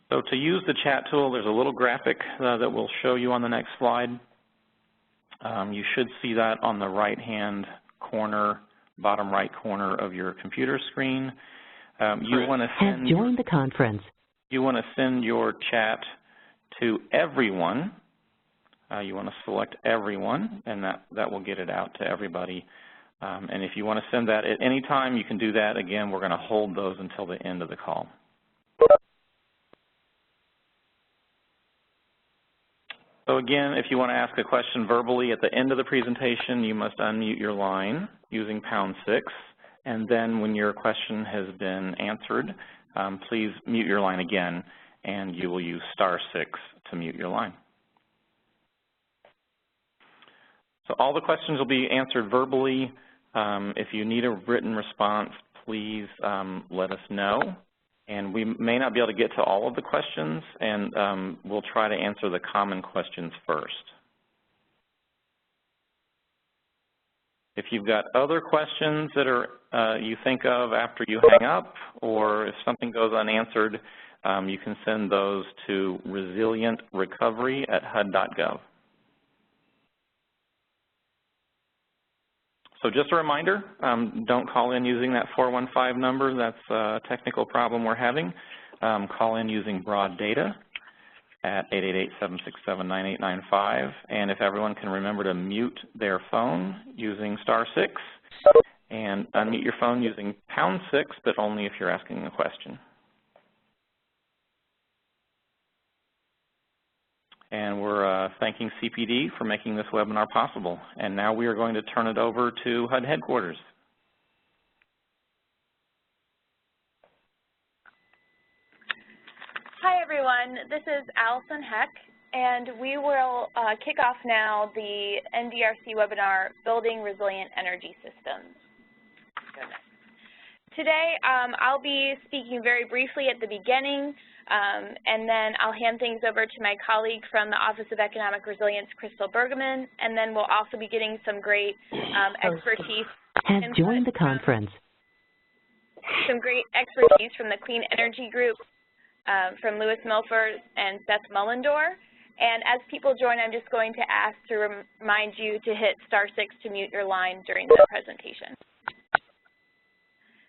So to use the chat tool, there's a little graphic that we'll show you on the next slide. You should see that on the right-hand corner, bottom right corner of your computer screen. You want to send joined the conference. You want to send your chat to everyone. You want to select everyone, and that will get it out to everybody. And if you want to send that at any time, you can do that. Again, we're going to hold those until the end of the call. So again, if you want to ask a question verbally at the end of the presentation, you must unmute your line using #6. And then when your question has been answered, please mute your line again, and you will use *6 to mute your line. So all the questions will be answered verbally. If you need a written response, please let us know. And we may not be able to get to all of the questions, and we'll try to answer the common questions first. If you've got other questions that you think of after you hang up, or if something goes unanswered, you can send those to resilientrecovery@hud.gov. So just a reminder, don't call in using that 415 number. That's a technical problem we're having. Call in using broad data at 888-767-9895. And if everyone can remember to mute their phone using *6 and unmute your phone using #6, but only if you're asking a question. And we're thanking CPD for making this webinar possible. And now we are going to turn it over to HUD headquarters. Hi, everyone. This is Allison Heck, and we will kick off now the NDRC webinar, Building Resilient Energy Systems. Today, I'll be speaking very briefly at the beginning, and then I'll hand things over to my colleague from the Office of Economic Resilience, Crystal Bergemann, and then we'll also be getting some great expertise. Has joined the conference. Some great expertise from the Clean Energy Group, from Lewis Milford and Seth Mullendore. And as people join, I'm just going to ask to remind you to hit *6 to mute your line during the presentation.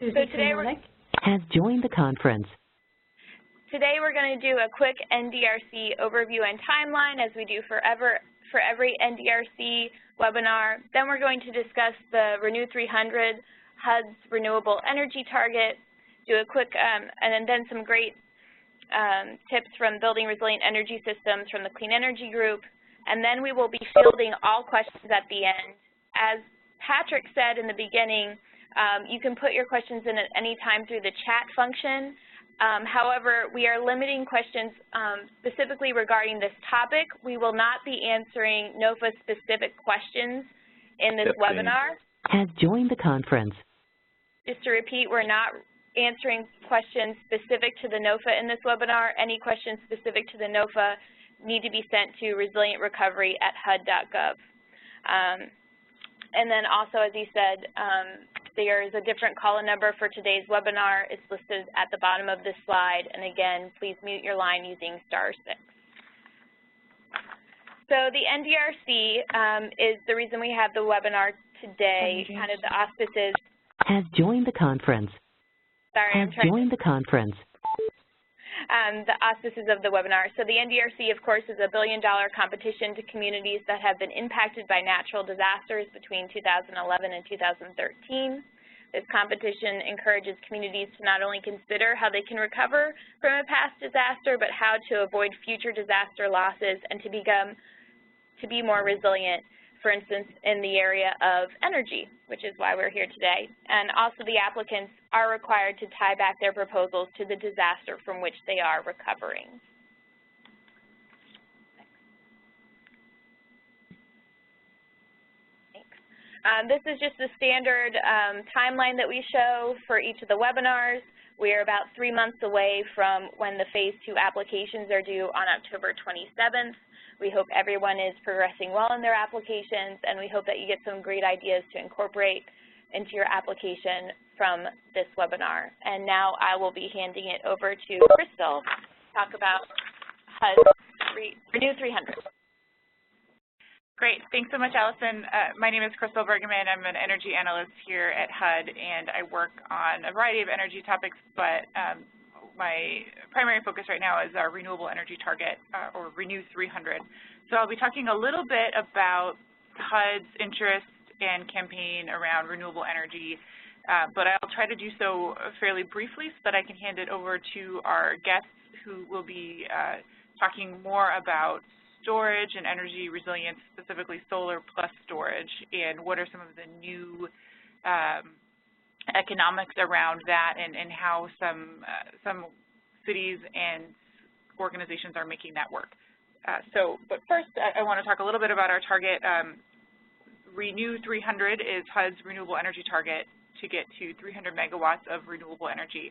So today has joined the conference. Today we're going to do a quick NDRC overview and timeline, as we do for every NDRC webinar. Then we're going to discuss the Renew 300, HUD's renewable energy target, do a quick, and then some great tips from Building Resilient Energy Systems from the Clean Energy Group, and then we will be fielding all questions at the end. As Patrick said in the beginning, you can put your questions in at any time through the chat function. However, we are limiting questions specifically regarding this topic. We will not be answering NOFA-specific questions in this webinar. Has joined the conference. Just to repeat, we're not answering questions specific to the NOFA in this webinar. Any questions specific to the NOFA need to be sent to resilientrecovery@hud.gov. And then also, as he said, there is a different call-in number for today's webinar. It's listed at the bottom of this slide. And again, please mute your line using *6. So the NDRC is the reason we have the webinar today, kind of the auspices. Has joined the conference. Sorry, has joined the conference. The auspices of the webinar. So the NDRC, of course, is a billion-dollar competition to communities that have been impacted by natural disasters between 2011 and 2013. This competition encourages communities to not only consider how they can recover from a past disaster, but how to avoid future disaster losses and to be more resilient, for instance, in the area of energy, which is why we're here today. And also the applicants are required to tie back their proposals to the disaster from which they are recovering. This is just the standard timeline that we show for each of the webinars. We are about 3 months away from when the Phase 2 applications are due on October 27th. We hope everyone is progressing well in their applications, and we hope that you get some great ideas to incorporate into your application from this webinar. And now I will be handing it over to Crystal talk about HUD Renew 300. Great. Thanks so much, Allison. My name is Bergemann. I'm an energy analyst here at HUD, and I work on a variety of energy topics, but my primary focus right now is our renewable energy target, or Renew 300. So I'll be talking a little bit about HUD's interest and campaign around renewable energy, but I'll try to do so fairly briefly so that I can hand it over to our guests who will be talking more about storage and energy resilience, specifically solar plus storage, and what are some of the new economics around that, and how some cities and organizations are making that work. But first, I want to talk a little bit about our target. Renew 300 is HUD's renewable energy target to get to 300 megawatts of renewable energy.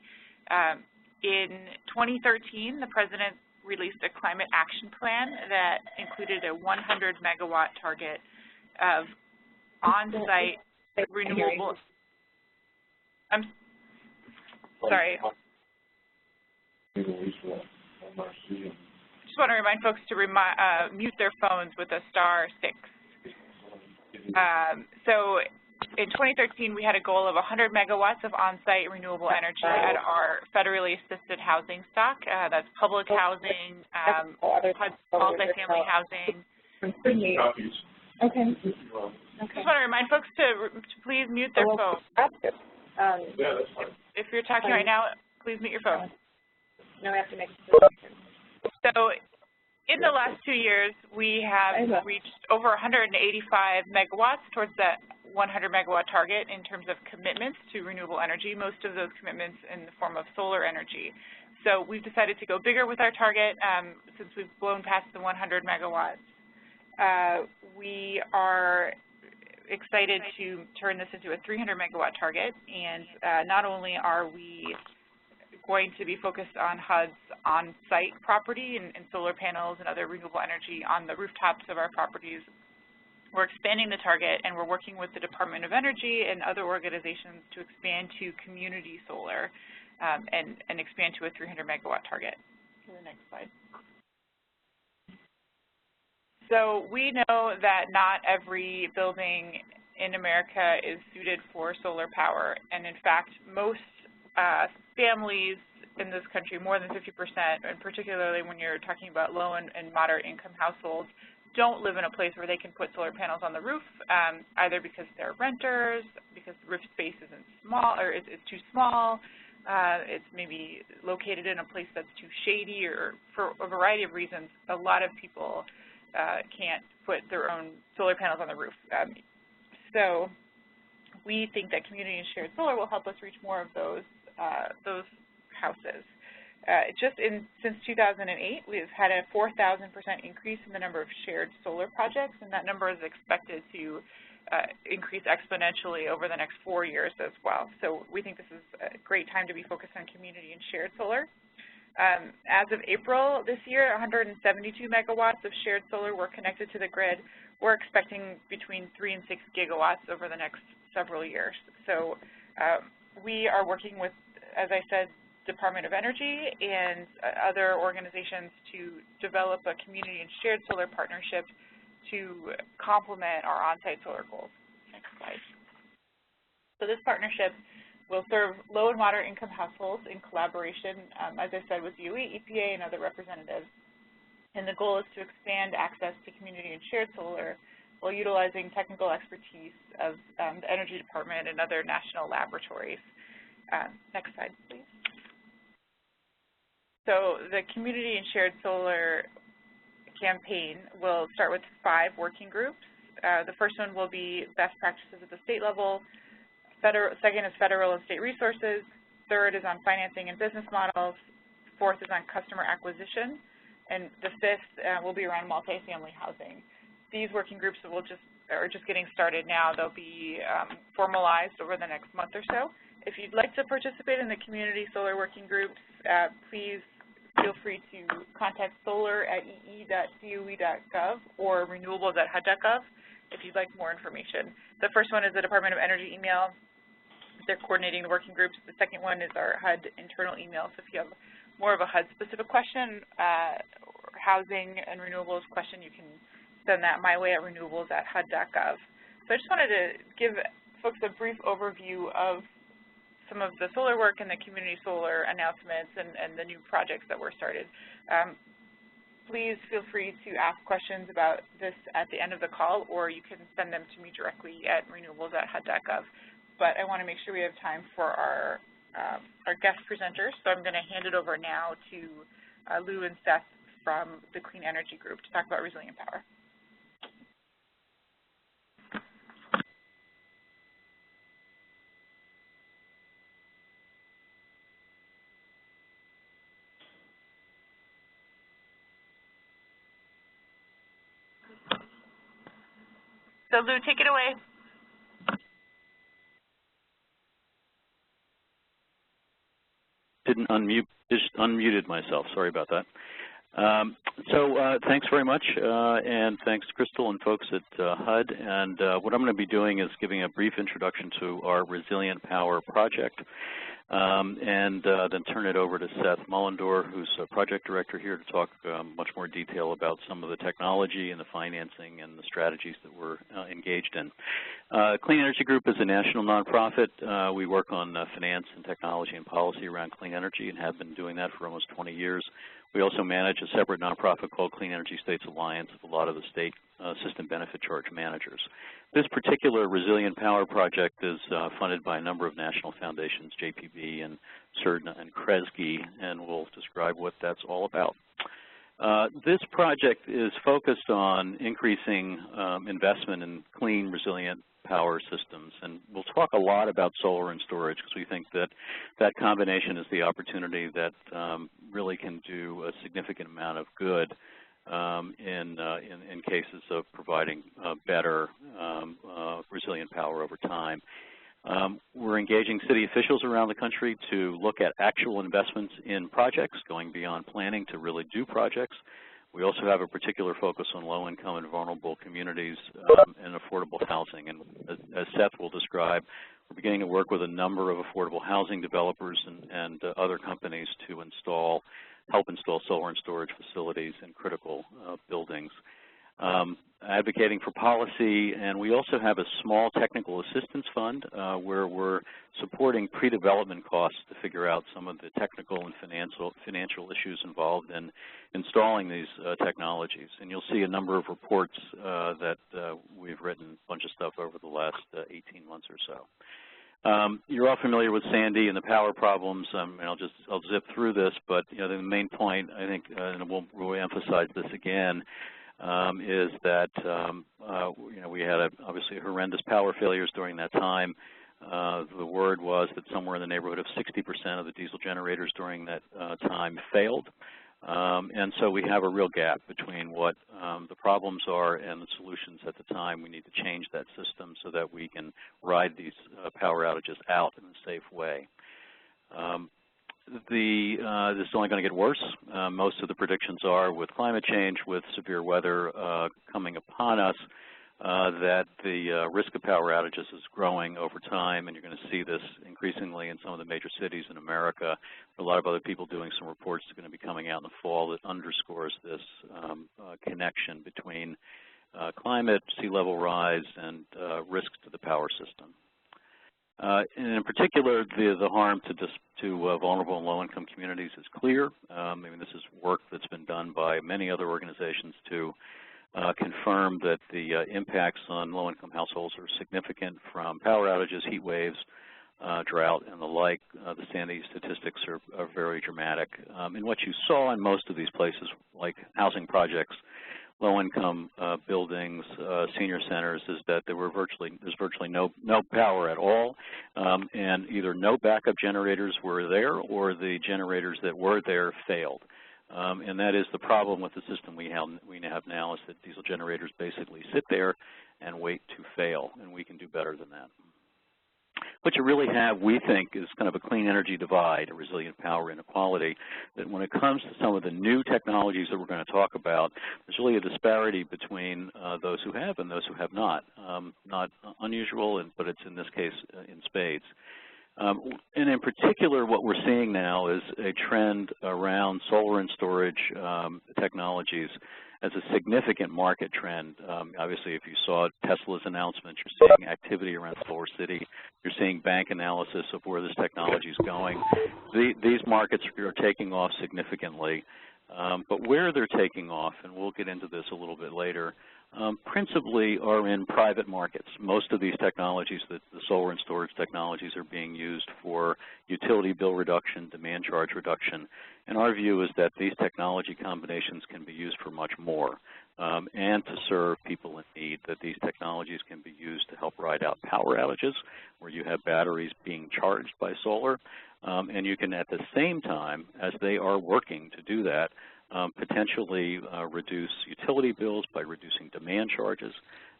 In 2013, the President released a climate action plan that included a 100 megawatt target of on-site renewable. I'm sorry. Just want to remind folks to mute their phones with a *6. So in 2013, we had a goal of 100 megawatts of on-site renewable energy at our federally assisted housing stock. That's public housing, multifamily housing. Okay. Just want to remind folks to please mute their phones. If you're talking right now, please mute your phone. No, we have to make a decision. So in the last 2 years, we have reached over 185 megawatts towards that 100 megawatt target in terms of commitments to renewable energy, most of those commitments in the form of solar energy. So we've decided to go bigger with our target since we've blown past the 100 megawatts. We are excited to turn this into a 300 megawatt target, and not only are we going to be focused on HUD's on-site property and solar panels and other renewable energy on the rooftops of our properties, we're expanding the target, and we're working with the Department of Energy and other organizations to expand to community solar and expand to a 300 megawatt target. To the next slide. So we know that not every building in America is suited for solar power, and in fact, most families in this country, more than 50%, and particularly when you're talking about low and moderate income households, don't live in a place where they can put solar panels on the roof, either because they're renters, because the roof space isn't small, or it's too small, it's maybe located in a place that's too shady, or for a variety of reasons, a lot of people can't put their own solar panels on the roof. So we think that community and shared solar will help us reach more of those houses. Since 2008, we've had a 4,000% increase in the number of shared solar projects, and that number is expected to increase exponentially over the next 4 years as well. So we think this is a great time to be focused on community and shared solar. As of April this year, 172 megawatts of shared solar were connected to the grid. We're expecting between 3 and 6 gigawatts over the next several years. So we are working with, as I said, Department of Energy and other organizations to develop a community and shared solar partnership to complement our on-site solar goals. Next slide. So this partnership will serve low and moderate income households in collaboration, as I said, with DOE, EPA, and other representatives. And the goal is to expand access to community and shared solar while utilizing technical expertise of the Energy Department and other national laboratories. Next slide, please. So the community and shared solar campaign will start with 5 working groups. The first one will be best practices at the state level. Second is federal and state resources. Third is on financing and business models. Fourth is on customer acquisition. And the fifth will be around multifamily housing. These working groups are just getting started now. They'll be formalized over the next month or so. If you'd like to participate in the community solar working groups, please feel free to contact solar@ee.doe.gov or renewables@hud.gov if you'd like more information. The first one is the Department of Energy email, they're coordinating the working groups. The second one is our HUD internal email. So if you have more of a HUD-specific question, or housing and renewables question, you can send that my way at renewables@hud.gov. So I just wanted to give folks a brief overview of some of the solar work and the community solar announcements and the new projects that were started. Please feel free to ask questions about this at the end of the call, or you can send them to me directly at renewables@hud.gov. But I want to make sure we have time for our guest presenters, so I'm going to hand it over now to Lou and Seth from the Clean Energy Group to talk about resilient power. So Lou, take it away. Didn't unmute, just unmuted myself. Sorry about that. Thanks very much, and thanks Crystal and folks at HUD. And what I'm going to be doing is giving a brief introduction to our Resilient Power project, and then turn it over to Seth Mullendore, who's a project director here, to talk much more detail about some of the technology and the financing and the strategies that we're engaged in. Clean Energy Group is a national nonprofit. We work on finance and technology and policy around clean energy and have been doing that for almost 20 years. We also manage a separate nonprofit called Clean Energy States Alliance with a lot of the state system benefit charge managers. This particular Resilient Power project is funded by a number of national foundations, JPB and CERDNA and Kresge, and we'll describe what that's all about. This project is focused on increasing investment in clean, resilient power systems, and we'll talk a lot about solar and storage because we think that that combination is the opportunity that really can do a significant amount of good in cases of providing better resilient power over time. We're engaging city officials around the country to look at actual investments in projects, going beyond planning to really do projects. We also have a particular focus on low-income and vulnerable communities and affordable housing. And as Seth will describe, we're beginning to work with a number of affordable housing developers and other companies to help install solar and storage facilities in critical buildings. Advocating for policy, and we also have a small technical assistance fund where we're supporting pre-development costs to figure out some of the technical and financial issues involved in installing these technologies. And you'll see a number of reports that we've written, a bunch of stuff over the last 18 months or so. You're all familiar with Sandy and the power problems, and I'll zip through this, but the main point, I think, and we'll emphasize this again, is that we had obviously horrendous power failures during that time. The word was that somewhere in the neighborhood of 60% of the diesel generators during that time failed. And so we have a real gap between what the problems are and the solutions at the time. We need to change that system so that we can ride these power outages out in a safe way. This is only going to get worse. Most of the predictions are with climate change, with severe weather coming upon us, that the risk of power outages is growing over time, and you're going to see this increasingly in some of the major cities in America. A lot of other people doing some reports are going to be coming out in the fall that underscores this connection between climate, sea level rise, and risks to the power system. And in particular, the harm to vulnerable and low-income communities is clear. This is work that's been done by many other organizations to confirm that the impacts on low-income households are significant from power outages, heat waves, drought, and the like. The Sandy statistics are very dramatic. And what you saw in most of these places, like housing projects, low-income buildings, senior centers, is that there's virtually no power at all, and either no backup generators were there or the generators that were there failed. And that is the problem with the system we have now, is that diesel generators basically sit there and wait to fail, and we can do better than that. What you really have, we think, is kind of a clean energy divide, a resilient power inequality, that when it comes to some of the new technologies that we're going to talk about, there's really a disparity between those who have and those who have not. Not unusual, but it's in this case in spades. And in particular, what we're seeing now is a trend around solar and storage technologies as a significant market trend. Obviously, if you saw Tesla's announcement, you're seeing activity around Solar City. You're seeing bank analysis of where this technology is going. These markets are taking off significantly. But where they're taking off, and we'll get into this a little bit later, principally are in private markets. Most of these technologies, the solar and storage technologies, are being used for utility bill reduction, demand charge reduction. And our view is that these technology combinations can be used for much more, and to serve people in need, that these technologies can be used to help ride out power outages where you have batteries being charged by solar. And you can, at the same time as they are working to do that, potentially reduce utility bills by reducing demand charges,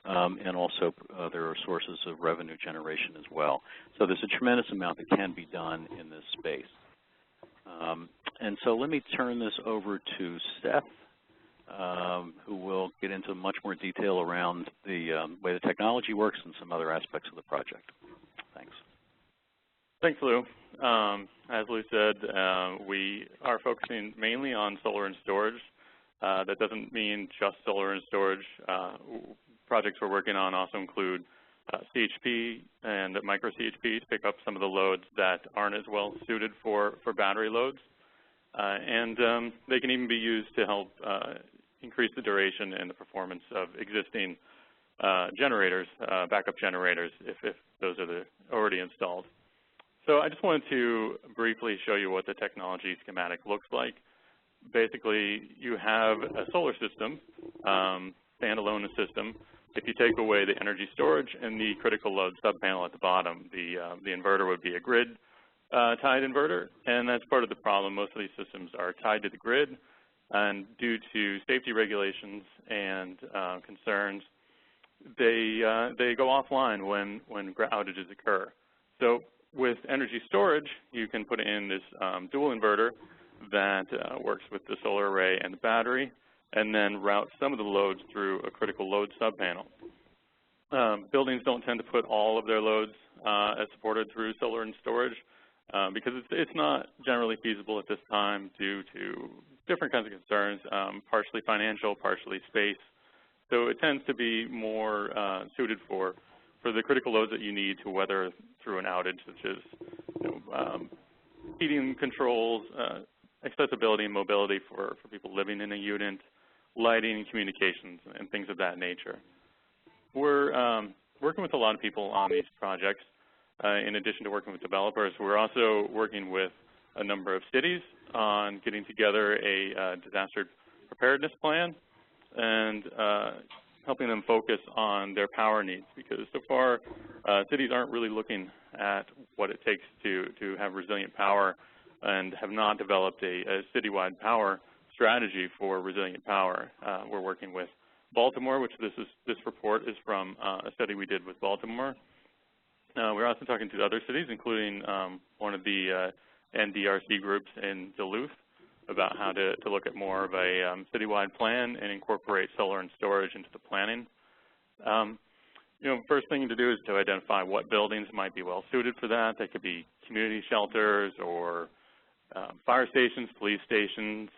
and also there are sources of revenue generation as well. So there's a tremendous amount that can be done in this space. And so let me turn this over to Seth, who will get into much more detail around the way the technology works and some other aspects of the project. Thanks. Thanks, Lou. As Lou said, we are focusing mainly on solar and storage. That doesn't mean just solar and storage. Projects we're working on also include CHP and micro CHP to pick up some of the loads that aren't as well suited for battery loads. And they can even be used to help increase the duration and the performance of existing generators, backup generators, if those are already installed. So I just wanted to briefly show you what the technology schematic looks like. Basically, you have a solar system, standalone system. If you take away the energy storage and the critical load subpanel at the bottom, the inverter would be a grid tied inverter, and that's part of the problem. Most of these systems are tied to the grid, and due to safety regulations and concerns, they go offline when outages occur. So with energy storage, you can put in this dual inverter that works with the solar array and the battery, and then route some of the loads through a critical load subpanel. Buildings don't tend to put all of their loads as supported through solar and storage because it's not generally feasible at this time due to different kinds of concerns, partially financial, partially space. So it tends to be more suited for the critical loads that you need to weather through an outage, such as heating controls, accessibility and mobility for people living in a unit, lighting and communications, and things of that nature. We're working with a lot of people on these projects. In addition to working with developers, we're also working with a number of cities on getting together a disaster preparedness plan and helping them focus on their power needs, because so far cities aren't really looking at what it takes to have resilient power and have not developed a citywide power strategy for resilient power. We're working with Baltimore, which this report is from a study we did with Baltimore. We're also talking to other cities, including one of the NDRC groups in Duluth, about how to look at more of a citywide plan and incorporate solar and storage into the planning. First thing to do is to identify what buildings might be well suited for that. They could be community shelters or fire stations, police stations,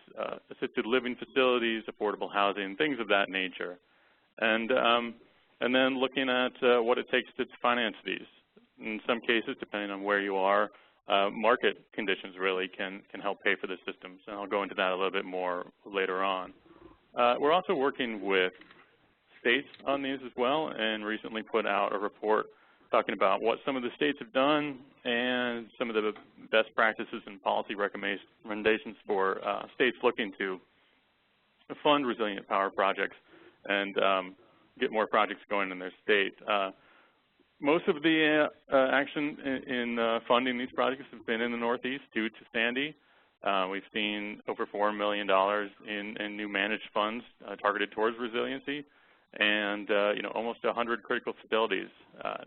assisted living facilities, affordable housing, things of that nature. And then looking at what it takes to finance these. In some cases, depending on where you are, market conditions really can help pay for the systems, and I'll go into that a little bit more later on. We're also working with states on these as well, and recently put out a report talking about what some of the states have done and some of the best practices and policy recommendations for states looking to fund resilient power projects and get more projects going in their state. Most of the action in funding these projects has been in the Northeast due to Sandy. We've seen over $4 million in new managed funds targeted towards resiliency, and almost 100 critical facilities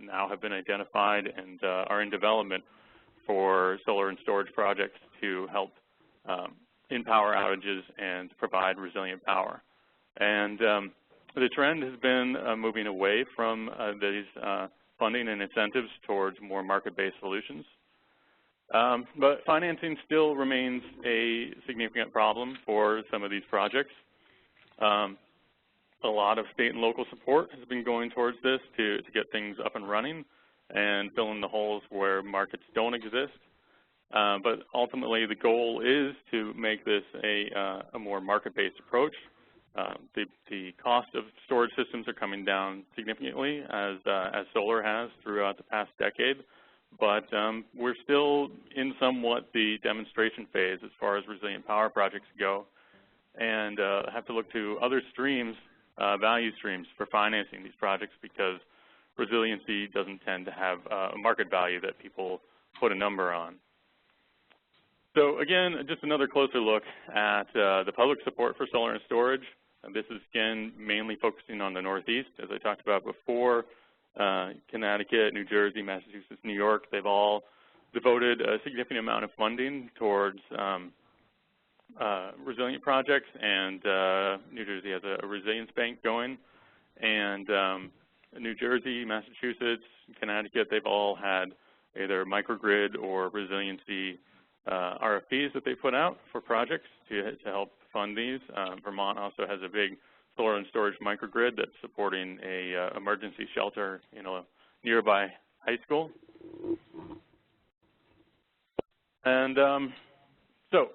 now have been identified and are in development for solar and storage projects to help in power outages and provide resilient power. And the trend has been moving away from these funding and incentives towards more market-based solutions. But financing still remains a significant problem for some of these projects. A lot of state and local support has been going towards this to get things up and running and fill in the holes where markets don't exist. But ultimately, the goal is to make this a more market-based approach. The cost of storage systems are coming down significantly as solar has throughout the past decade. But we're still in somewhat the demonstration phase as far as resilient power projects go, and have to look to other streams, value streams for financing these projects, because resiliency doesn't tend to have a market value that people put a number on. So again, just another closer look at the public support for solar and storage. This is, again, mainly focusing on the Northeast, as I talked about before. Connecticut, New Jersey, Massachusetts, New York, they've all devoted a significant amount of funding towards resilient projects, and New Jersey has a resilience bank going. And New Jersey, Massachusetts, Connecticut, they've all had either microgrid or resiliency RFPs that they put out for projects to help fund these. Vermont also has a big solar and storage microgrid that's supporting a emergency shelter in a nearby high school. And so,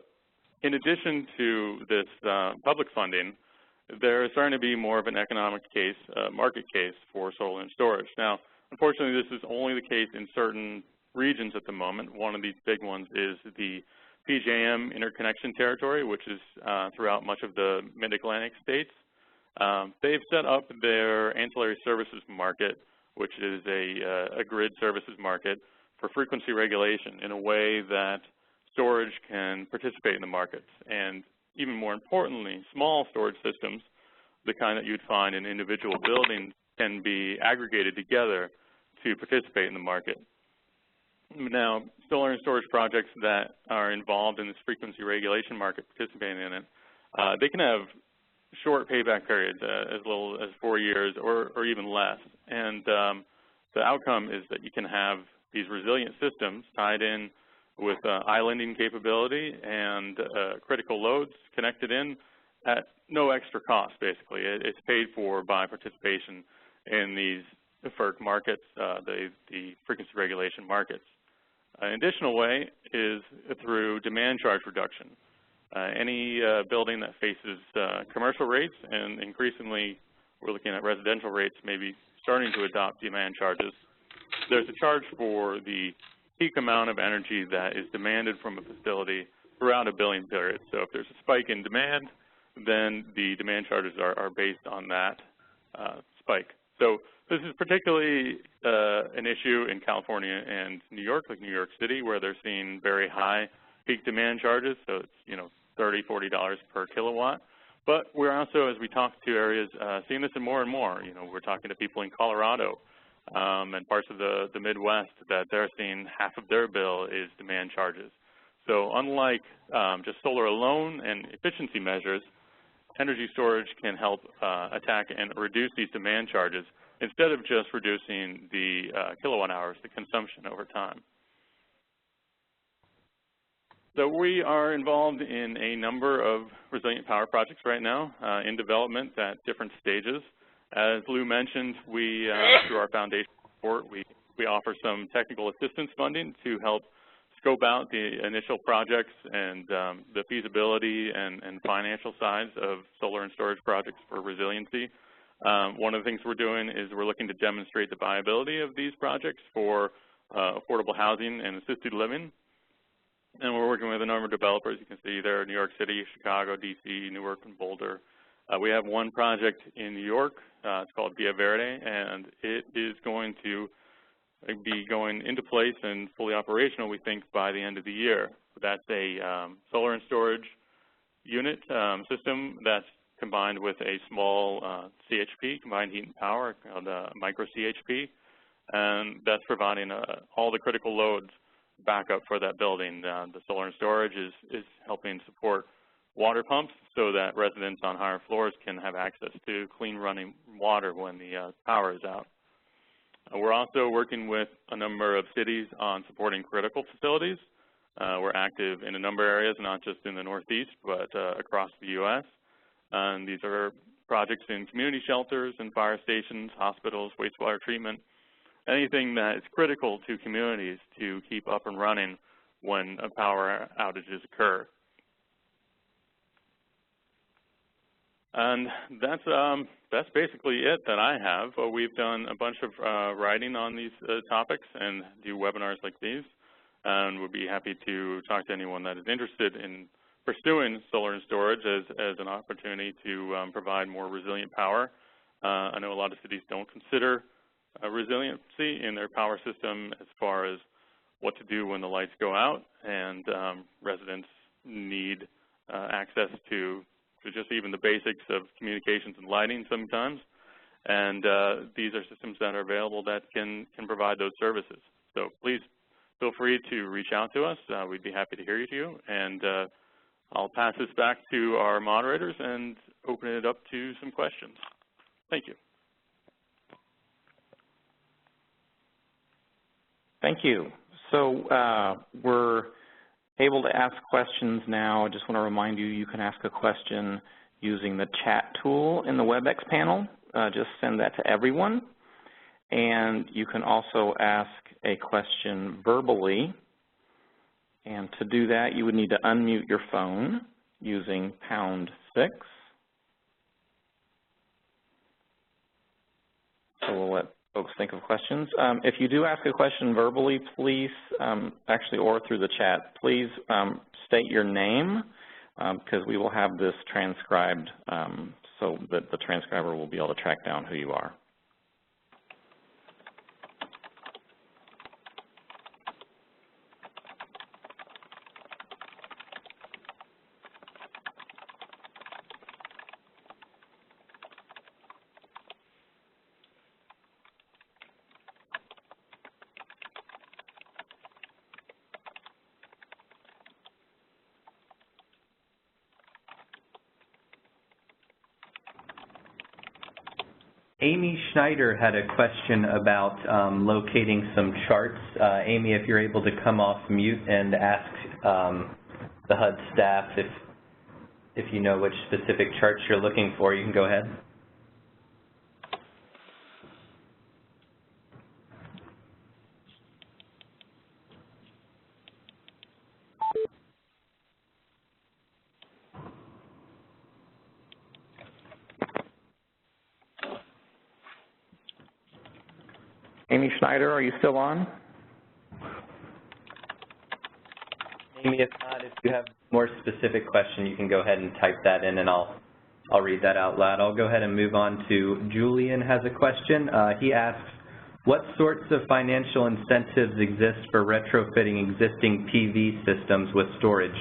in addition to this public funding, there is starting to be more of an economic case, market case for solar and storage. Now, unfortunately, this is only the case in certain regions at the moment. One of these big ones is the PJM interconnection territory, which is throughout much of the mid-Atlantic states. They've set up their ancillary services market, which is a grid services market, for frequency regulation in a way that storage can participate in the markets. And even more importantly, small storage systems, the kind that you'd find in individual buildings, can be aggregated together to participate in the market. Now, solar and storage projects that are involved in this frequency regulation market, participating in it, they can have short payback periods, as little as 4 years or even less. And the outcome is that you can have these resilient systems tied in with islanding capability and critical loads connected in at no extra cost, basically. It's paid for by participation in these FERC markets, the frequency regulation markets. An additional way is through demand charge reduction. Any building that faces commercial rates, and increasingly we're looking at residential rates maybe starting to adopt demand charges, there's a charge for the peak amount of energy that is demanded from a facility throughout a billing period. So if there's a spike in demand, then the demand charges are based on that spike. So this is particularly an issue in California and New York, like New York City, where they're seeing very high peak demand charges. So it's, $30, $40 per kilowatt. But we're also, as we talk to areas, seeing this more and more. We're talking to people in Colorado and parts of the Midwest that they're seeing half of their bill is demand charges. So unlike just solar alone and efficiency measures, energy storage can help attack and reduce these demand charges instead of just reducing the kilowatt hours, the consumption over time. So we are involved in a number of resilient power projects right now in development at different stages. As Lou mentioned, we, through our foundation support, we offer some technical assistance funding to help scope out the initial projects and the feasibility and financial sides of solar and storage projects for resiliency. One of the things we're doing is we're looking to demonstrate the viability of these projects for affordable housing and assisted living. And we're working with a number of developers. You can see there, New York City, Chicago, DC, Newark, and Boulder. We have one project in New York. It's called Via Verde, and it is going to be going into place and fully operational, we think, by the end of the year. That's a solar and storage unit system that's combined with a small CHP, combined heat and power, called micro CHP, and that's providing all the critical loads backup for that building. The solar and storage is helping support water pumps so that residents on higher floors can have access to clean running water when the power is out. We're also working with a number of cities on supporting critical facilities We're active in a number of areas, not just in the Northeast, but across the U.S. And these are projects in community shelters and fire stations, hospitals, wastewater treatment, anything that is critical to communities to keep up and running when power outages occur. And that's basically it that I have. We've done a bunch of writing on these topics and do webinars like these, and we'd be happy to talk to anyone that is interested in pursuing solar and storage as an opportunity to provide more resilient power. I know a lot of cities don't consider resiliency in their power system as far as what to do when the lights go out, and residents need access to just even the basics of communications and lighting sometimes. And these are systems that are available that can provide those services. So please feel free to reach out to us. We'd be happy to hear you. And I'll pass this back to our moderators and open it up to some questions. Thank you. Thank you. So we're able to ask questions now. I just want to remind you, you can ask a question using the chat tool in the WebEx panel. Just send that to everyone. And you can also ask a question verbally. And to do that, you would need to unmute your phone using #6. So we'll let folks think of questions. If you do ask a question verbally, please, actually, or through the chat, please state your name, because we will have this transcribed so that the transcriber will be able to track down who you are. Amy Schneider had a question about locating some charts. Amy, if you're able to come off mute and ask the HUD staff if you know which specific charts you're looking for, you can go ahead. Amy Schneider, are you still on? Amy, if not, if you have a more specific question, you can go ahead and type that in, and I'll read that out loud. I'll go ahead and move on to Julian has a question. He asks, what sorts of financial incentives exist for retrofitting existing PV systems with storage,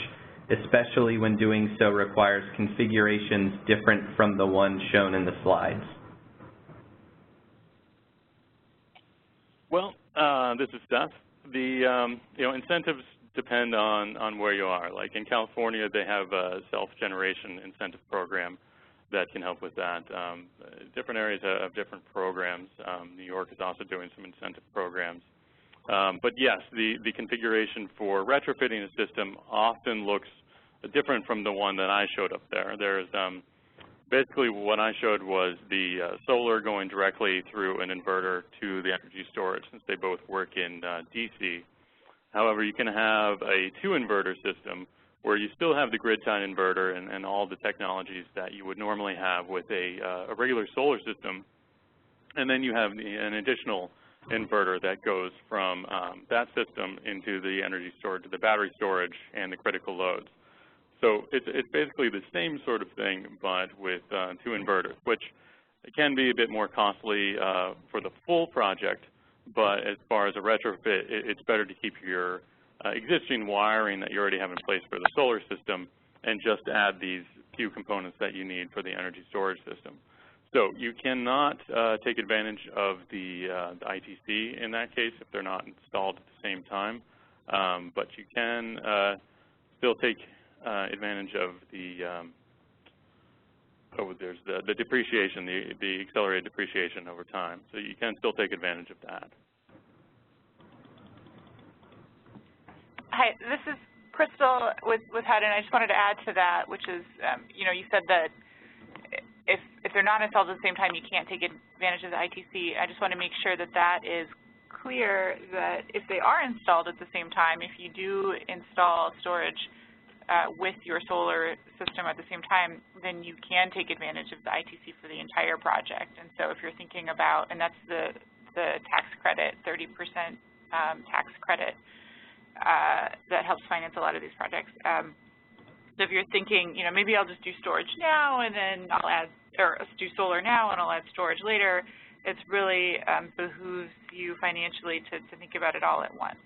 especially when doing so requires configurations different from the one shown in the slides? Well, this is Seth. The incentives depend on where you are. Like in California, they have a self-generation incentive program that can help with that. Different areas have different programs. New York is also doing some incentive programs. But yes, the configuration for retrofitting a system often looks different from the one that I showed up there. There's basically what I showed was the solar going directly through an inverter to the energy storage, since they both work in DC. However, you can have a two-inverter system where you still have the grid-tied inverter and all the technologies that you would normally have with a regular solar system, and then you have an additional inverter that goes from that system into the energy storage, to the battery storage, and the critical loads. So it's basically the same sort of thing, but with two inverters, which can be a bit more costly for the full project, but as far as a retrofit, it's better to keep your existing wiring that you already have in place for the solar system and just add these few components that you need for the energy storage system. So you cannot take advantage of the ITC in that case if they're not installed at the same time, but you can still take advantage of the there's the depreciation, the accelerated depreciation over time. So you can still take advantage of that. Hi, this is Crystal with HUD, and I just wanted to add to that, which is, you know, you said that if they're not installed at the same time, you can't take advantage of the ITC. I just want to make sure that that is clear, that if they are installed at the same time, if you do install storage with your solar system at the same time, then you can take advantage of the ITC for the entire project. And so if you're thinking about, and that's the tax credit, 30% tax credit that helps finance a lot of these projects. So if you're thinking, you know, maybe I'll just do storage now and then I'll add, or do solar now and I'll add storage later, it's really behooves you financially to think about it all at once.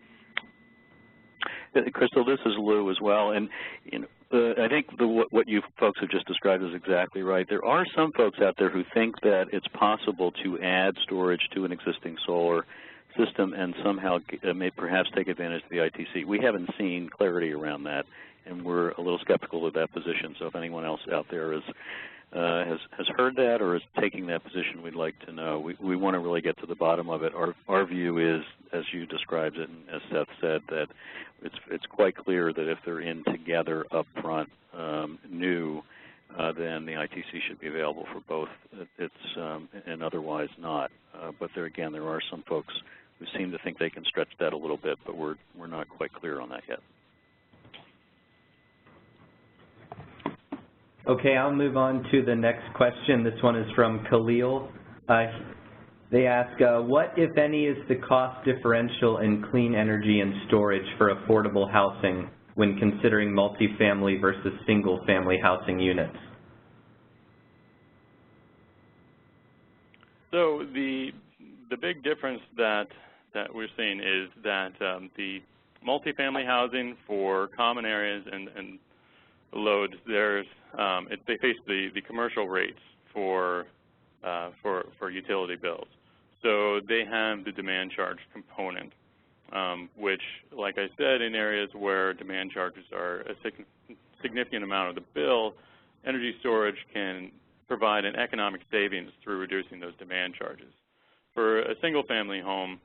Crystal, this is Lou as well, and you know, I think what you folks have just described is exactly right. There are some folks out there who think that it's possible to add storage to an existing solar system and somehow may perhaps take advantage of the ITC. We haven't seen clarity around that, and we're a little skeptical of that position. So if anyone else out there has heard that or is taking that position, we'd like to know. We want to really get to the bottom of it. Our view is, as you described it and as Seth said, that it's quite clear that if they're in together up front, new, then the ITC should be available for both. And otherwise not. But there again, there are some folks who seem to think they can stretch that a little bit, but we're not quite clear on that yet. Okay, I'll move on to the next question. This one is from Khalil. They ask, what, if any, is the cost differential in clean energy and storage for affordable housing when considering multifamily versus single-family housing units? So the big difference that we're seeing is that the multifamily housing for common areas and loads, they face the commercial rates for utility bills. So they have the demand charge component, which, like I said, in areas where demand charges are a significant amount of the bill, energy storage can provide an economic savings through reducing those demand charges. For a single-family home,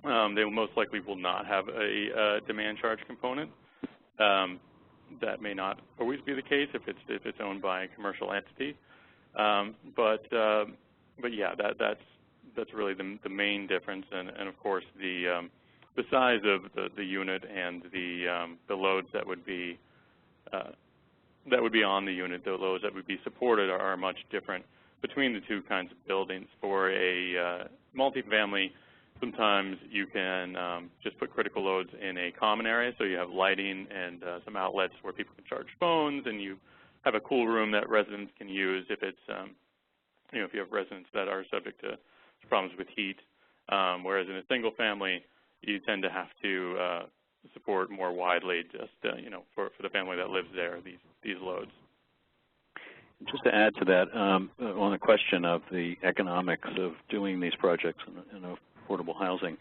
they most likely will not have a demand charge component. That may not always be the case if it's owned by a commercial entity, but yeah, that's really the main difference, and of course the size of the unit and the loads that would be on the unit, the loads that would be supported are much different between the two kinds of buildings. For a multifamily, sometimes you can just put critical loads in a common area, so you have lighting and some outlets where people can charge phones, and you have a cool room that residents can use if it's, you know, if you have residents that are subject to problems with heat. Whereas in a single family, you tend to have to support more widely, just you know, for the family that lives there, these loads. Just to add to that, on the question of the economics of doing these projects in affordable housing,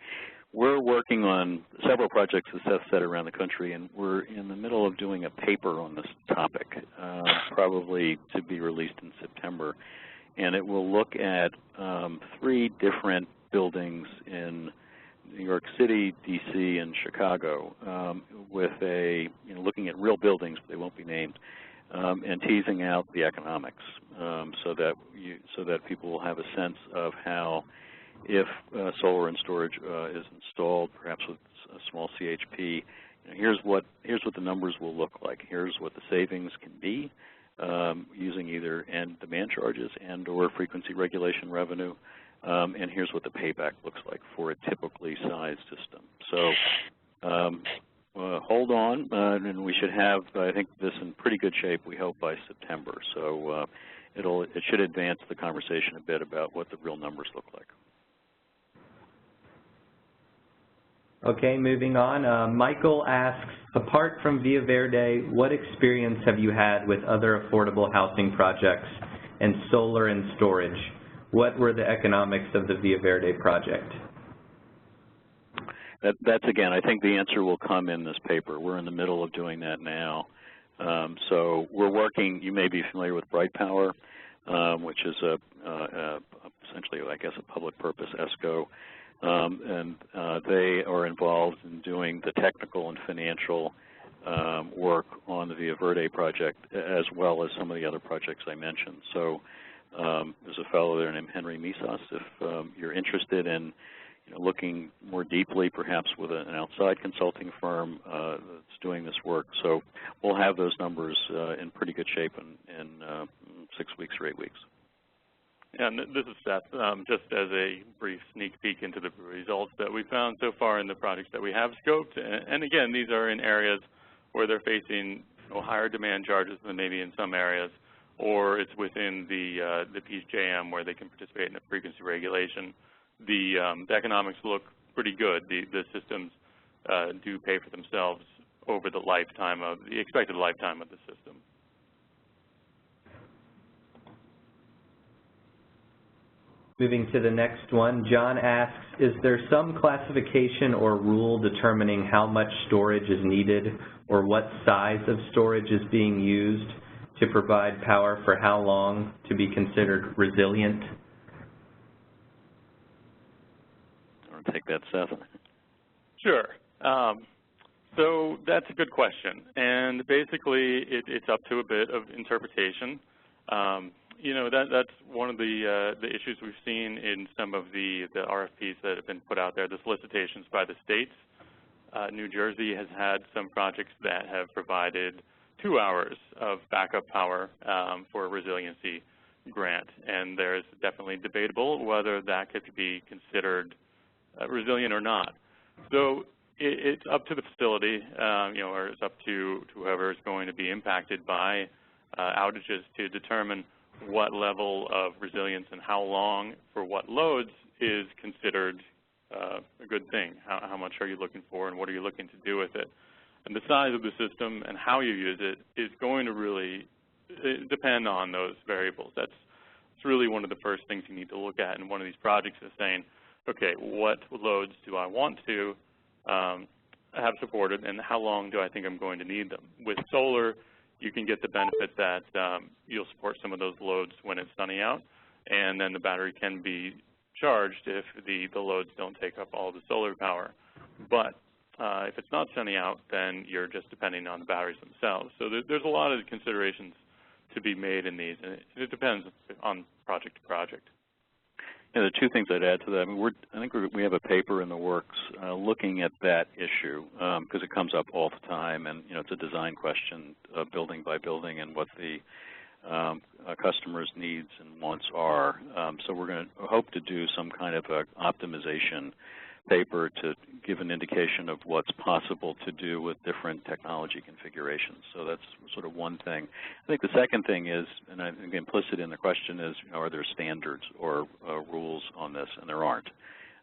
we're working on several projects, as Seth said, around the country, and we're in the middle of doing a paper on this topic, probably to be released in September. And it will look at 3 different buildings in New York City, D.C., and Chicago, with looking at real buildings, but they won't be named, and teasing out the economics, so that people will have a sense of how, if solar and storage is installed, perhaps with a small CHP, here's what the numbers will look like. Here's what the savings can be using either demand charges and/or frequency regulation revenue, and here's what the payback looks like for a typically sized system. So hold on, and we should have, I think, this in pretty good shape, we hope, by September. So it should advance the conversation a bit about what the real numbers look like. Okay, moving on. Michael asks, apart from Villa Verde, what experience have you had with other affordable housing projects and solar and storage? What were the economics of the Villa Verde project? That's, again, I think the answer will come in this paper. We're in the middle of doing that now. So we're working, you may be familiar with Bright Power, which is essentially, I guess, a public purpose ESCO. and they are involved in doing the technical and financial work on the Villa Verde project, as well as some of the other projects I mentioned. So there's a fellow there named Henry Misas. If you're interested in looking more deeply, perhaps with an outside consulting firm that's doing this work. So we'll have those numbers in pretty good shape in 6 weeks or 8 weeks. And this is Seth. Just as a brief sneak peek into the results that we found so far in the projects that we have scoped, and again, these are in areas where they're facing higher demand charges than maybe in some areas, or it's within the PJM where they can participate in the frequency regulation. The economics look pretty good. The systems do pay for themselves over the lifetime of the expected lifetime of the system. Moving to the next one, John asks, is there some classification or rule determining how much storage is needed or what size of storage is being used to provide power for how long to be considered resilient? I'll take that, Seth. Sure. So that's a good question, and basically it's up to a bit of interpretation. That's one of the issues we've seen in some of the RFPs that have been put out there, the solicitations by the states. New Jersey has had some projects that have provided 2 hours of backup power for a resiliency grant, and there's definitely debatable whether that could be considered resilient or not. So it's up to the facility, or it's up to whoever is going to be impacted by outages to determine what level of resilience and how long for what loads is considered a good thing. How much are you looking for and what are you looking to do with it? And the size of the system and how you use it is going to really depend on those variables. That's really one of the first things you need to look at in one of these projects is saying, okay, what loads do I want to have supported and how long do I think I'm going to need them? With solar, you can get the benefit that you'll support some of those loads when it's sunny out, and then the battery can be charged if the loads don't take up all the solar power. But if it's not sunny out, then you're just depending on the batteries themselves. So there's a lot of considerations to be made in these, and it depends on project to project. Yeah, the two things I'd add to that, I think we have a paper in the works looking at that issue because it comes up all the time, and it's a design question, building by building, and what the customers' needs and wants are. So we're going to hope to do some kind of a optimization paper to give an indication of what's possible to do with different technology configurations. So that's sort of one thing. I think the second thing is, and I think implicit in the question is, are there standards or rules on this? And there aren't.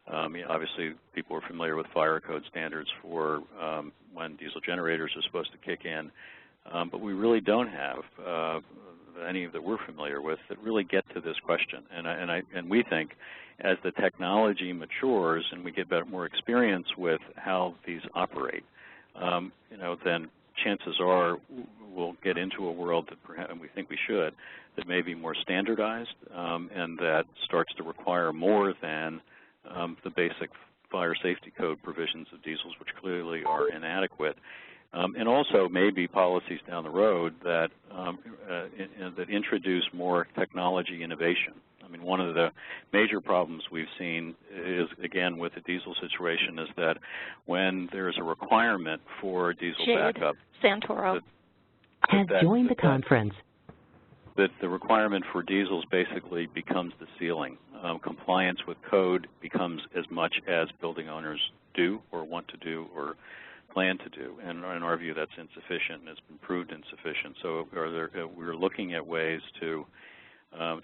Obviously, people are familiar with fire code standards for when diesel generators are supposed to kick in, but we really don't have any that we're familiar with that really get to this question. And we think as the technology matures and we get more experience with how these operate, then chances are we'll get into a world that perhaps, and we think we should, that may be more standardized and that starts to require more than the basic fire safety code provisions of diesels, which clearly are inadequate. And also maybe policies down the road that that introduce more technology innovation. I mean, one of the major problems we've seen is, again, with the diesel situation, is that when there's a requirement for diesel backup, Santoro has joined the conference. That the requirement for diesels basically becomes the ceiling. Compliance with code becomes as much as building owners do or want to do or plan to do, and in our view that's insufficient and it's been proved insufficient. So we're looking at ways to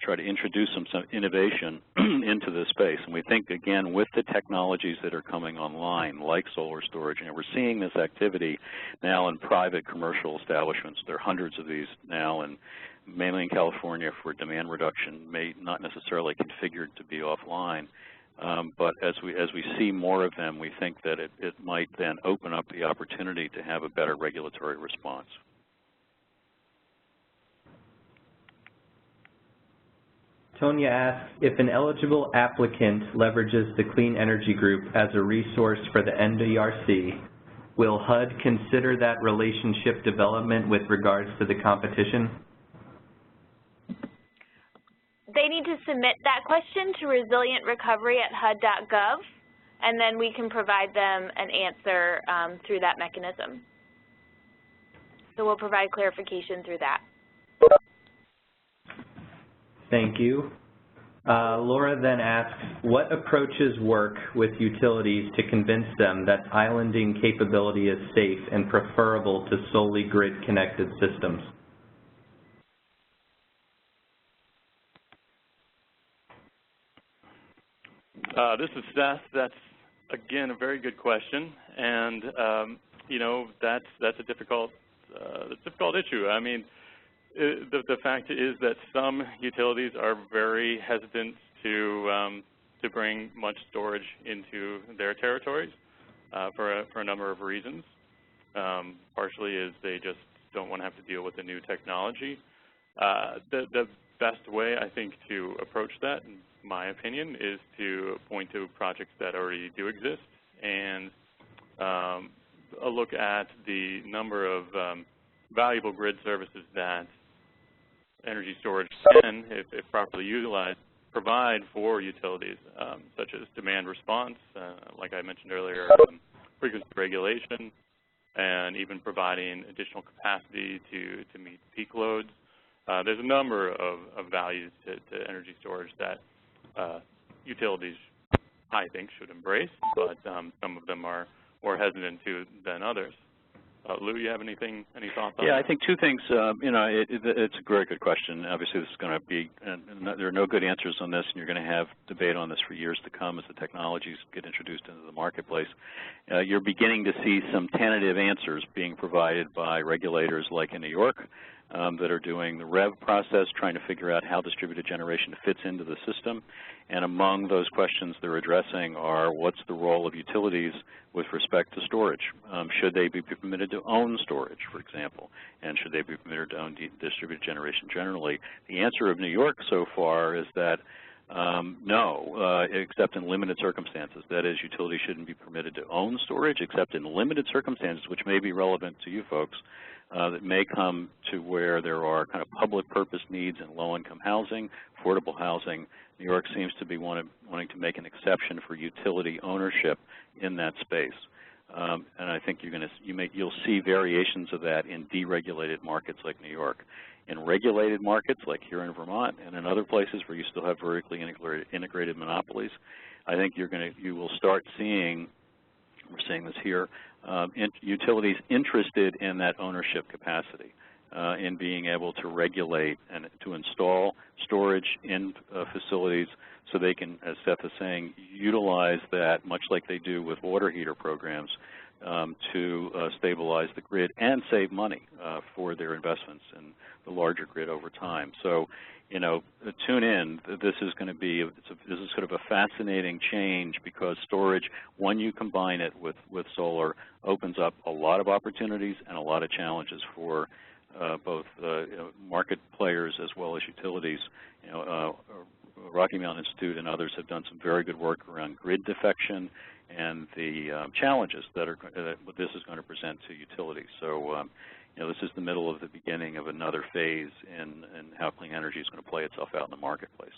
try to introduce some innovation into this space, and we think, again, with the technologies that are coming online, like solar storage, and we're seeing this activity now in private commercial establishments. There are hundreds of these now, and mainly in California for demand reduction, not necessarily configured to be offline. But as we see more of them, we think that it might then open up the opportunity to have a better regulatory response. Tonya asks, if an eligible applicant leverages the Clean Energy Group as a resource for the NDRC, will HUD consider that relationship development with regards to the competition? They need to submit that question to resilientrecovery@hud.gov, and then we can provide them an answer through that mechanism. So we'll provide clarification through that. Thank you. Laura then asks, what approaches work with utilities to convince them that islanding capability is safe and preferable to solely grid-connected systems? This is Seth. That's, again, a very good question, and you know, that's a difficult issue. I mean, the fact is that some utilities are very hesitant to bring much storage into their territories for a number of reasons. Partially is they just don't want to have to deal with the new technology. The best way, I think, to approach that, in my opinion, is to point to projects that already do exist and a look at the number of valuable grid services that energy storage can, if properly utilized, provide for utilities, such as demand response, like I mentioned earlier, frequency regulation, and even providing additional capacity to meet peak loads. There's a number of values to energy storage that utilities, I think, should embrace, but some of them are more hesitant to than others. Lou, you have any thoughts on that? Yeah, I think two things. You know, it's a very good question. Obviously, this is going to be, there are no good answers on this, and you're going to have debate on this for years to come as the technologies get introduced into the marketplace. You're beginning to see some tentative answers being provided by regulators like in New York that are doing the REV process, trying to figure out how distributed generation fits into the system. And among those questions they're addressing are, what's the role of utilities with respect to storage? Should they be permitted to own storage, for example? And should they be permitted to own distributed generation generally? The answer of New York so far is that no, except in limited circumstances. That is, utilities shouldn't be permitted to own storage except in limited circumstances, which may be relevant to you folks, that may come to where there are kind of public purpose needs in low-income housing, affordable housing. New York seems to be wanting to make an exception for utility ownership in that space. And I think you'll see variations of that in deregulated markets like New York. In regulated markets like here in Vermont and in other places where you still have vertically integrated monopolies, I think you will start seeing, we're seeing this here, utilities interested in that ownership capacity, in being able to regulate and to install storage in facilities so they can, as Seth is saying, utilize that much like they do with water heater programs to stabilize the grid and save money for their investments in the larger grid over time. So, you know, tune in. This is going to be, this is sort of a fascinating change because storage, when you combine it with solar, opens up a lot of opportunities and a lot of challenges for both market players as well as utilities. You know, Rocky Mountain Institute and others have done some very good work around grid defection and the challenges that what this is going to present to utilities. So, you know, this is the middle of the beginning of another phase in how clean energy is going to play itself out in the marketplace.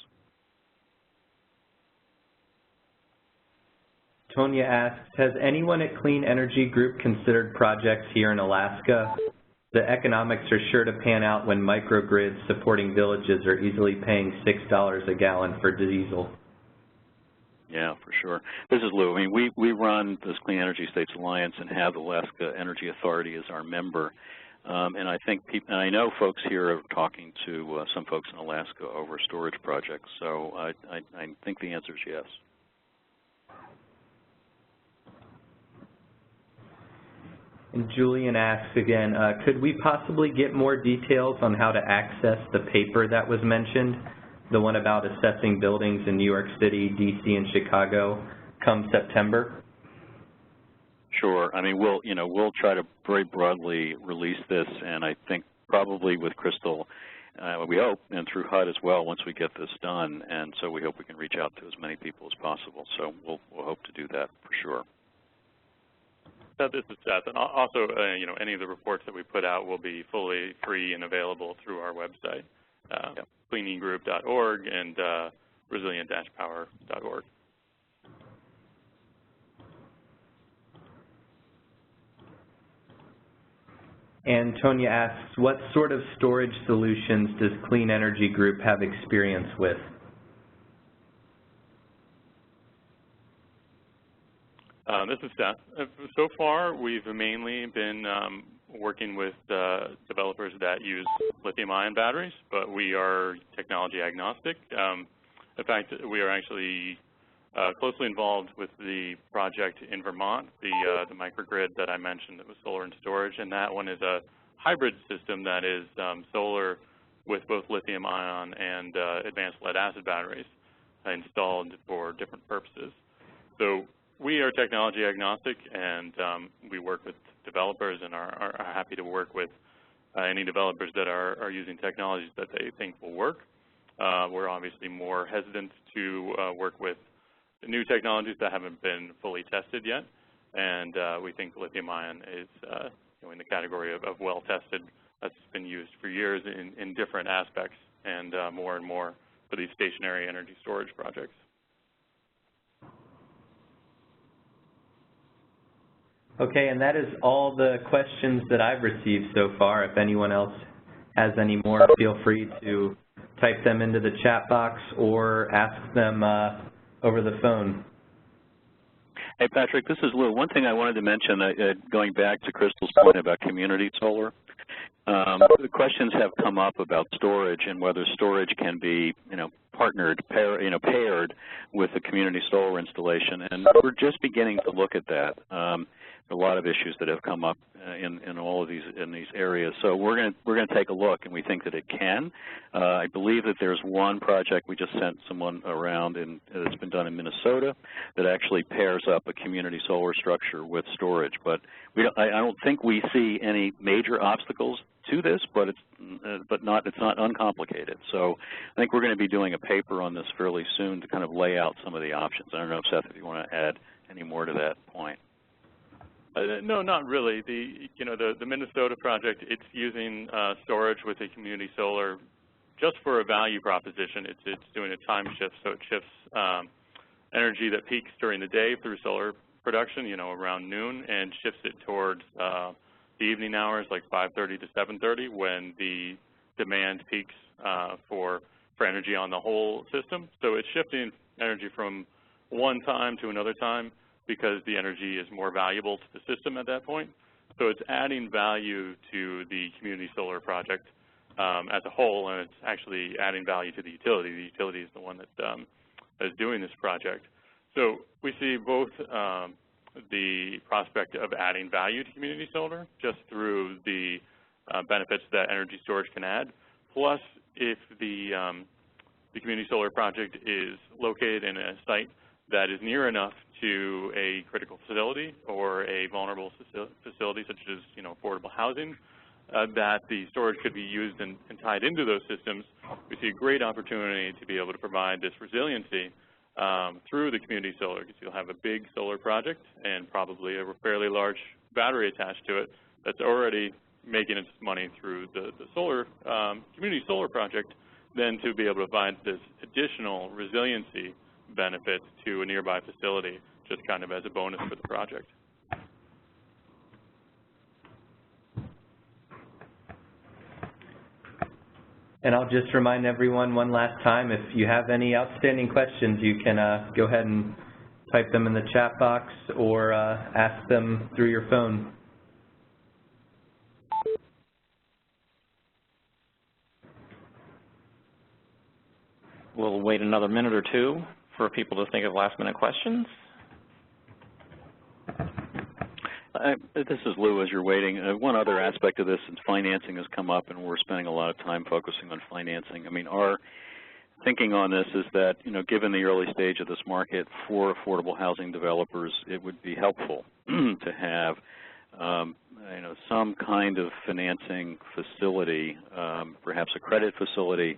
Tonya asks, has anyone at Clean Energy Group considered projects here in Alaska? The economics are sure to pan out when microgrids supporting villages are easily paying $6 a gallon for diesel. Yeah, for sure. This is Lou. I mean, we run this Clean Energy States Alliance and have the Alaska Energy Authority as our member. And I think and I know folks here are talking to some folks in Alaska over storage projects. So I think the answer is yes. And Julian asks again, could we possibly get more details on how to access the paper that was mentioned, the one about assessing buildings in New York City, D.C., and Chicago come September? Sure. I mean, we'll try to very broadly release this, and I think probably with Crystal we hope, and through HUD as well once we get this done. And so we hope we can reach out to as many people as possible. So we'll hope to do that for sure. This is Seth, and also, you know, any of the reports that we put out will be fully free and available through our website, cleanegroup.org and resilient-power.org. And Tonya asks, what sort of storage solutions does Clean Energy Group have experience with? This is Seth. So far, we've mainly been working with developers that use lithium-ion batteries, but we are technology agnostic. In fact, we are actually closely involved with the project in Vermont, the microgrid that I mentioned that was solar and storage, and that one is a hybrid system that is solar with both lithium-ion and advanced lead-acid batteries installed for different purposes. So we are technology agnostic, and we work with developers and are happy to work with any developers that are using technologies that they think will work. We're obviously more hesitant to work with new technologies that haven't been fully tested yet, and we think lithium-ion is in the category of well-tested. That's been used for years in different aspects, and more for these stationary energy storage projects. Okay, and that is all the questions that I've received so far. If anyone else has any more, feel free to type them into the chat box or ask them over the phone. Hey, Patrick, this is Lou. One thing I wanted to mention, going back to Crystal's point about community solar, the questions have come up about storage and whether storage can be, paired with a community solar installation, and we're just beginning to look at that. A lot of issues that have come up in all of these areas. So we're going to take a look, and we think that it can. I believe that there's one project we just sent someone around, and it's been done in Minnesota, that actually pairs up a community solar structure with storage. But I don't think we see any major obstacles to this, but it's not uncomplicated. So I think we're going to be doing a paper on this fairly soon to kind of lay out some of the options. I don't know, Seth, if you want to add any more to that point. No, not really. The Minnesota project, it's using storage with a community solar just for a value proposition. It's doing a time shift, so it shifts energy that peaks during the day through solar production, around noon, and shifts it towards the evening hours, like 5:30 to 7:30, when the demand peaks for energy on the whole system. So it's shifting energy from one time to another time, because the energy is more valuable to the system at that point. So it's adding value to the community solar project as a whole, and it's actually adding value to the utility. The utility is the one that is doing this project. So we see both the prospect of adding value to community solar just through the benefits that energy storage can add, plus if the community solar project is located in a site that is near enough to a critical facility or a vulnerable facility, such as affordable housing, that the storage could be used and tied into those systems. We see a great opportunity to be able to provide this resiliency through the community solar, because you'll have a big solar project and probably a fairly large battery attached to it that's already making its money through the solar community solar project, then to be able to provide this additional resiliency benefit to a nearby facility, just kind of as a bonus for the project. And I'll just remind everyone one last time, if you have any outstanding questions, you can go ahead and type them in the chat box or ask them through your phone. We'll wait another minute or two for people to think of last-minute questions. This is Lou, as you're waiting. One other aspect of this is financing has come up, and we're spending a lot of time focusing on financing. I mean, our thinking on this is that, given the early stage of this market for affordable housing developers, it would be helpful to have some kind of financing facility, perhaps a credit facility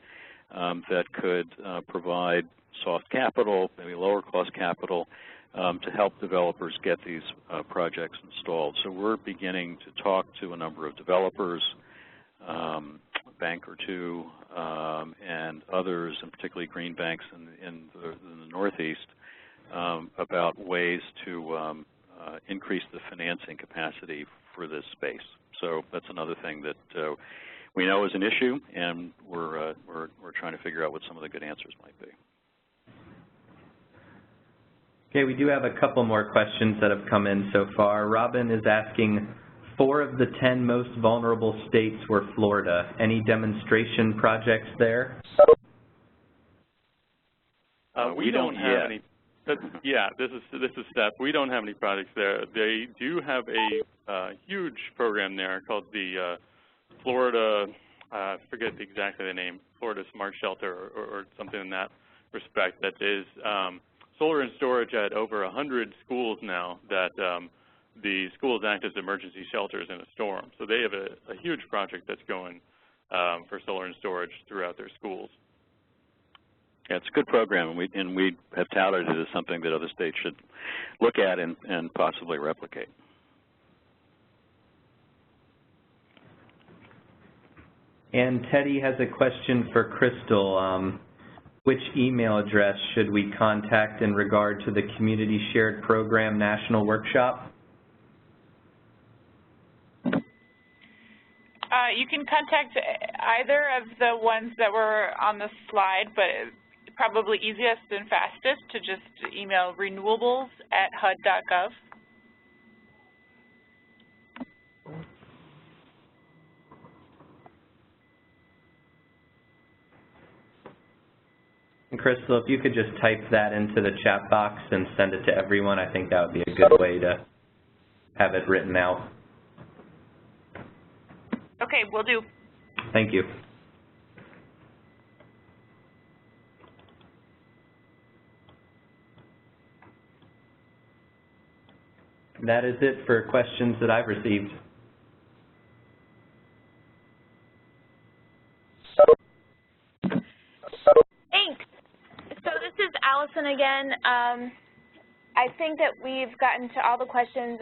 that could provide soft capital, maybe lower cost capital, to help developers get these projects installed. So we're beginning to talk to a number of developers, a bank or two, and others, and particularly green banks in the Northeast, about ways to increase the financing capacity for this space. So that's another thing that we know is an issue, and we're trying to figure out what some of the good answers might be. Okay, we do have a couple more questions that have come in so far. Robin is asking, 4 of the 10 most vulnerable states were Florida. Any demonstration projects there? We don't have any. Yeah, this is Seth. We don't have any projects there. They do have a huge program there called the Florida, I forget exactly the name, Florida Smart Shelter or something in that respect, that is solar and storage at over 100 schools now that the schools act as emergency shelters in a storm. So they have a huge project that's going for solar and storage throughout their schools. Yeah, it's a good program, and we have touted it as something that other states should look at and possibly replicate. And Teddy has a question for Crystal. Which email address should we contact in regard to the Community Shared Program National Workshop? You can contact either of the ones that were on the slide, but probably easiest and fastest to just email renewables@hud.gov. And Crystal, if you could just type that into the chat box and send it to everyone, I think that would be a good way to have it written out. Okay, will do. Thank you. That is it for questions that I've received. Thanks. So this is Allison again. I think that we've gotten to all the questions.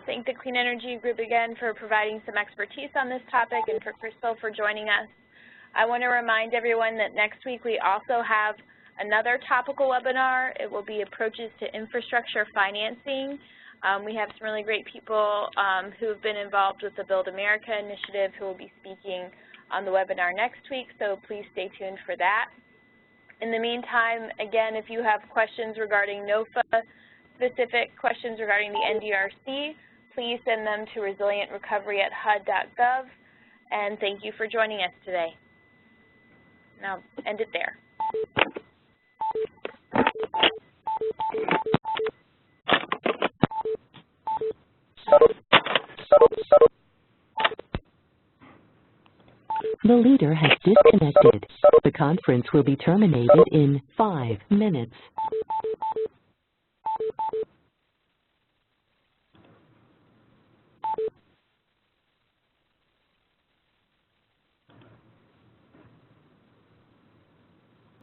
Thank the Clean Energy Group again for providing some expertise on this topic, and for Crystal for joining us. I want to remind everyone that next week we also have another topical webinar. It will be Approaches to Infrastructure Financing. We have some really great people who have been involved with the Build America initiative who will be speaking on the webinar next week, so please stay tuned for that. In the meantime, again, if you have questions regarding NOFA, specific questions regarding the NDRC, please send them to resilientrecovery@hud.gov, and thank you for joining us today. And I'll end it there. The leader has disconnected. The conference will be terminated in 5 minutes.